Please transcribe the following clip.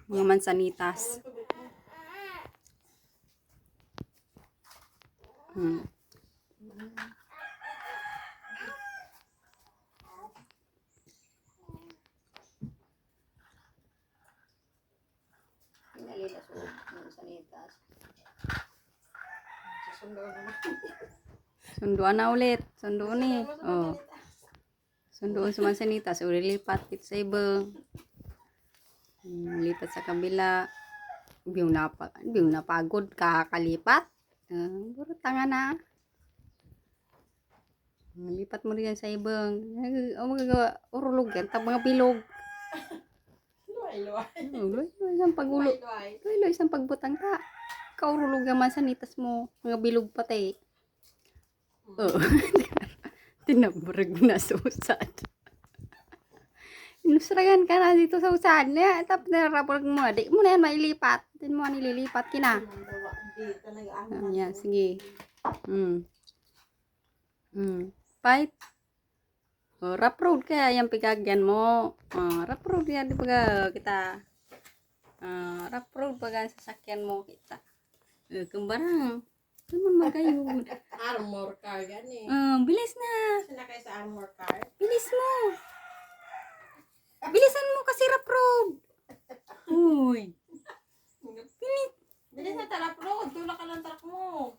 Mga mansanitas. Pinalila sa mansanitas. Sunduan na ulit. Sunduan ni. Oh. Sunduan sa mansanitas. Uli lipat kit sa ibang. Lipat sa kabila. Biyong napagod kakalipat. Puro tanga na. Lipat mo rin sa ibang. Magagawa. Urulog yan. Tap mga bilog. Luay. Isang pagulo. Luay. Isang pagbutang ta. Kaurulog ang mansanitas mo. Mga bilog pati. Oh. Tinabrag na sa usad. Inusragan ka na dito sa usad niya. Tapos narapag mo. Di mo na yan mailipat. Di mo nililipat kina. Yan, sige. Fight. Oh, rough road kaya yung pigagyan mo. Rough road yan. Di ba kita. Rough road pag sasakyan mo kita. Kembarang. Naman magayod. Armor car yan eh. Bilis na. Sinakay sa armor car. Bilis mo. Bilisan mo kasi rough road. Uy. Bilis na talap road. Tulak ka ng truck mo.